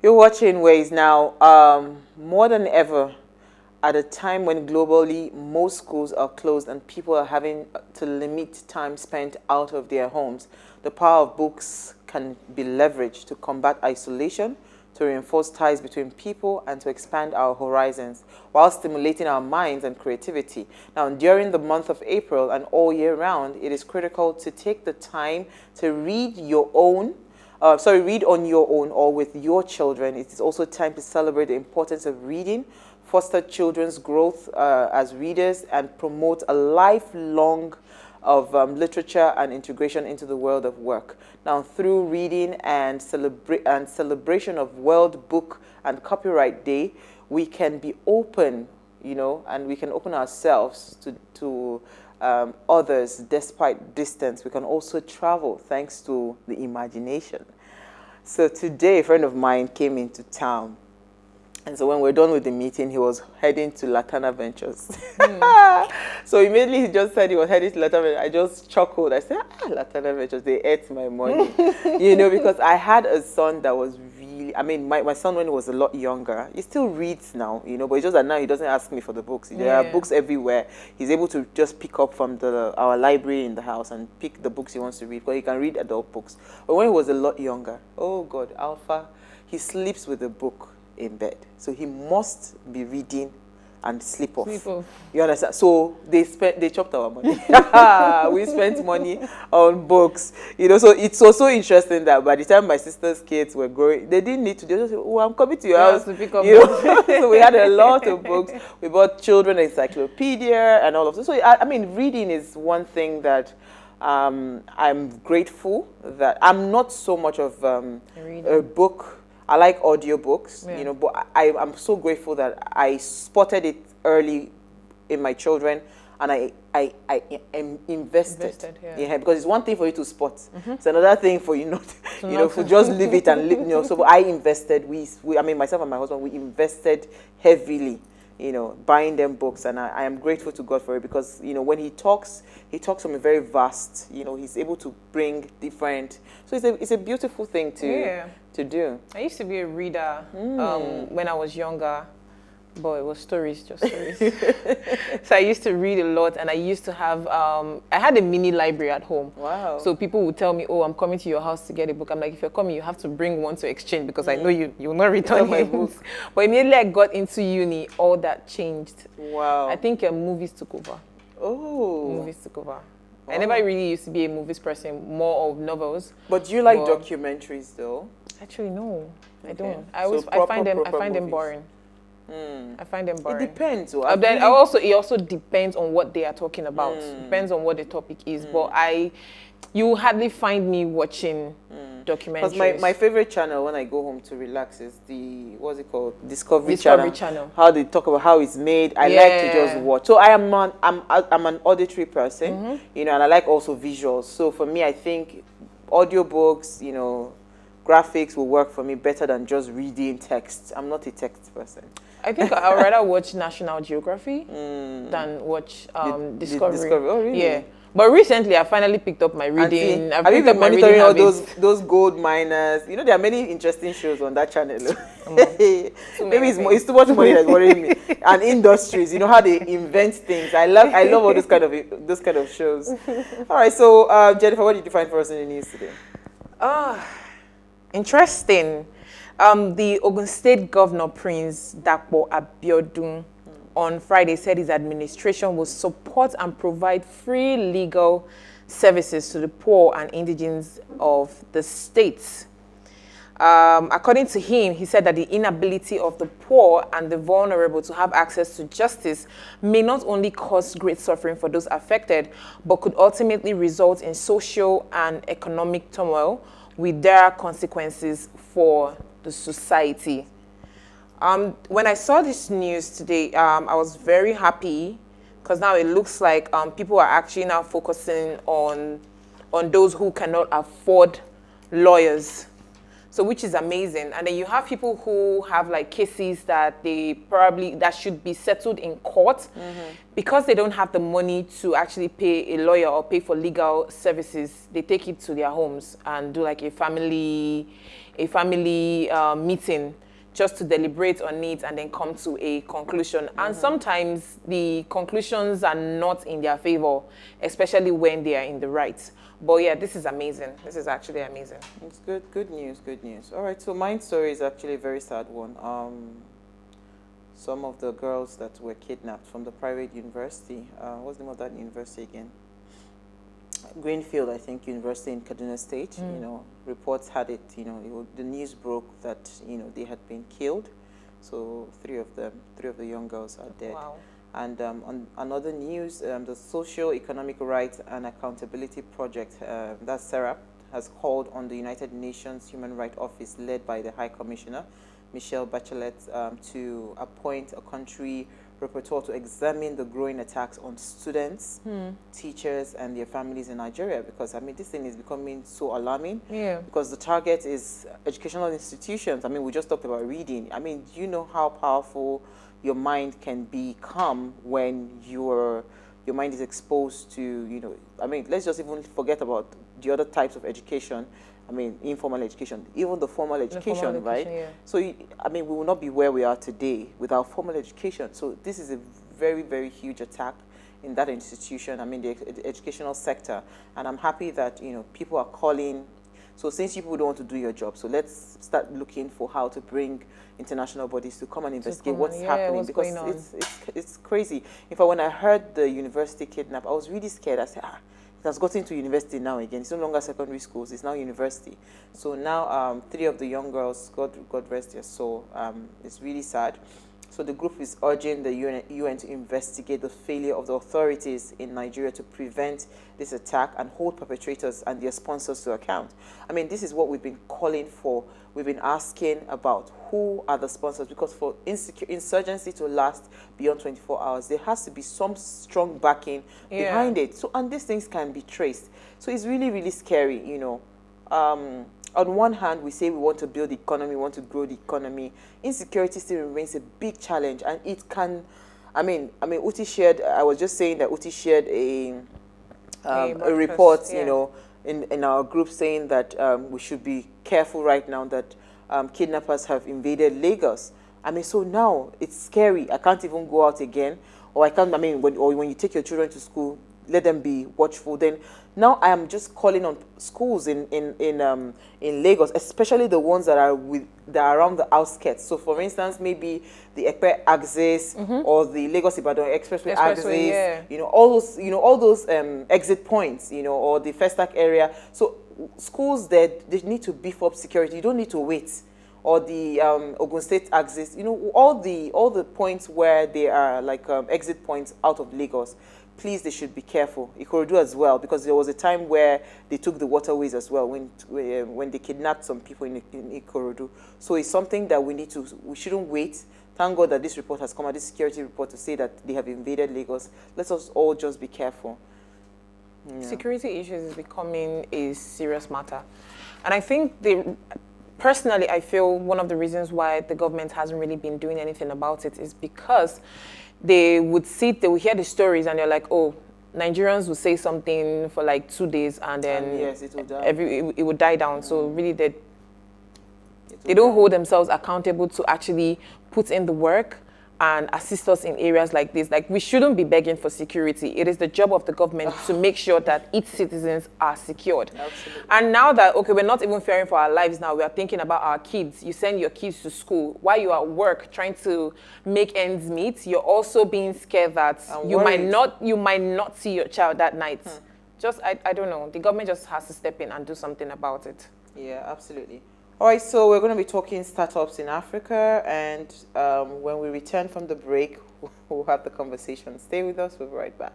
You're watching Ways now. More than ever, at a time when globally most schools are closed and people are having to limit time spent out of their homes, the power of books can be leveraged to combat isolation, to reinforce ties between people, and to expand our horizons while stimulating our minds and creativity. Now, during the month of April and all year round, it is critical to take the time to read your own read on your own or with your children. It is also time to celebrate the importance of reading, foster children's growth as readers, and promote a lifelong of literature and integration into the world of work. Now, through reading and celebration of World Book and Copyright Day, we can be open, and we can open ourselves to others despite distance. We can also travel thanks to the imagination. So today, a friend of mine came into town. And so when we're done with the meeting, he was heading to Latana Ventures. So immediately he just said he was heading to Latana Ventures. I just chuckled. I said, Latana Ventures, they ate my money. Because I had a son that was really, my son when he was a lot younger, he still reads now, but it's just that now he doesn't ask me for the books. There are books everywhere. He's able to just pick up from our library in the house and pick the books he wants to read, because he can read adult books. But when he was a lot younger, oh God, Alpha, he sleeps with a book in bed, so he must be reading and sleep off. You understand? So they chopped our money. We spent money on books, so it's also interesting that by the time my sister's kids were growing, they didn't need to. They just said, I'm coming to your house to pick up books. So we had a lot of books. We bought children encyclopedia and all of this. So reading is one thing that I'm grateful that I'm not so much of a book. I like audiobooks, but I'm so grateful that I spotted it early in my children, and I am invested. Yeah, because it's one thing for you to spot. It's another thing for you not, for just leave it and live. So I invested. Myself and my husband, we invested heavily, buying them books, and I am grateful to God for it, because when he talks from a very vast. He's able to bring different. So it's a beautiful thing to do. I used to be a reader when I was younger, but it was just stories. So I used to read a lot, and I used to have, I had a mini library at home. Wow. So people would tell me, I'm coming to your house to get a book. I'm like, if you're coming, you have to bring one to exchange, because I know you will not return my books. But immediately I got into uni, all that changed. Wow. I think movies took over. Oh. Movies took over. Oh. I never really used to be a movies person, more of novels. But do you like documentaries though? Actually, no, I don't. I find them boring. I find them boring. It depends. It also depends on what they are talking about. Depends on what the topic is. But you hardly find me watching documentaries. Because my favorite channel when I go home to relax is what's it called? Discovery Channel. How they talk about how it's made. I like to just watch. So I'm an auditory person, and I like also visuals. So for me, I think audiobooks, graphics will work for me better than just reading text. I'm not a text person. I think I'd rather watch National Geography than watch Discovery. Oh, really? Yeah. But recently, I finally picked up my reading. Have you been monitoring all those gold miners? There are many interesting shows on that channel. Maybe it's too much money that's worrying me. And industries, how they invent things. I love all those kind of shows. All right, so Jennifer, what did you find for us in the news today? Interesting. The Ogun State Governor, Prince Dapo Abiodun, on Friday said his administration will support and provide free legal services to the poor and indigents of the state. According to him, he said that the inability of the poor and the vulnerable to have access to justice may not only cause great suffering for those affected, but could ultimately result in social and economic turmoil with dire consequences for the society. When I saw this news today, I was very happy, because now it looks like people are actually now focusing on those who cannot afford lawyers. So which is amazing. And then you have people who have like cases that that should be settled in court because they don't have the money to actually pay a lawyer or pay for legal services. They take it to their homes and do like a family meeting just to deliberate on it and then come to a conclusion. And sometimes the conclusions are not in their favor, especially when they are in the right. But yeah, this is amazing. This is actually amazing. It's good news. All right, so my story is actually a very sad one. Some of the girls that were kidnapped from the private university, what's the name of that university again? Greenfield, I think, University in Kaduna State. You know, reports had it. You know, the news broke that they had been killed. So three of the young girls are dead. Wow. And on another news, the Social Economic Rights and Accountability Project, that's SERAP, has called on the United Nations Human Rights Office, led by the High Commissioner, Michelle Bachelet, to appoint a country rapporteur to examine the growing attacks on students, teachers, and their families in Nigeria. Because, I mean, this thing is becoming so alarming. Yeah. Because the target is educational institutions. I mean, we just talked about reading. I mean, do you know how powerful your mind can become when your mind is exposed to, I mean, let's just even forget about the other types of education. I mean, informal education, even the formal education, right? Yeah. So, I mean, we will not be where we are today without formal education. So this is a very, very huge attack in that institution, I mean, the educational sector. And I'm happy that, people are calling. So since people don't want to do your job, so let's start looking for how to bring international bodies to come and investigate what's happening, because it's crazy. In fact, when I heard the university kidnap, I was really scared. I said, it has gotten to university now again. It's no longer secondary schools, it's now university. So now 3 of the young girls, God rest their soul, it's really sad. So the group is urging the UN to investigate the failure of the authorities in Nigeria to prevent this attack and hold perpetrators and their sponsors to account. I mean, this is what we've been calling for. We've been asking about who are the sponsors, because for insurgency to last beyond 24 hours, there has to be some strong backing behind it. So, and these things can be traced. So it's really, really scary, on one hand, we say we want to build the economy, we want to grow the economy. Insecurity still remains a big challenge, and it can, I mean, Uti shared, I was just saying that Uti shared a report, in our group, saying that we should be careful right now that kidnappers have invaded Lagos. I mean, so now it's scary. I can't even go out again, or I can't, when you take your children to school, let them be watchful. Then now I am just calling on schools in Lagos, especially the ones that are around the outskirts. So, for instance, maybe the Ekpe axis or the Lagos Ibadan Expressway axis. All those exit points. Or the Festac area. So schools they need to beef up security. You don't need to wait. Or the Ogun State axis. All the points where they are like exit points out of Lagos. Please, they should be careful. Ikorodu as well, because there was a time where they took the waterways as well when they kidnapped some people in Ikorodu. So it's something that we shouldn't wait. Thank God that this report has come out, this security report, to say that they have invaded Lagos. Let us all just be careful. Yeah. Security issues is becoming a serious matter. And I think personally, I feel one of the reasons why the government hasn't really been doing anything about it is because they would hear the stories, and they're like, oh, Nigerians will say something for like 2 days, and then yes, it will die. It would die down. So really, they don't hold themselves accountable to actually put in the work and assist us in areas like this. Like, we shouldn't be begging for security. It is the job of the government to make sure that its citizens are secured. Absolutely. And now that, okay, we're not even fearing for our lives now, we are thinking about our kids. You send your kids to school. While you're at work trying to make ends meet, you're also being scared that you might not see your child that night. I don't know. The government just has to step in and do something about it. Yeah, absolutely. All right, so we're going to be talking startups in Africa, and when we return from the break, we'll have the conversation. Stay with us, we'll be right back.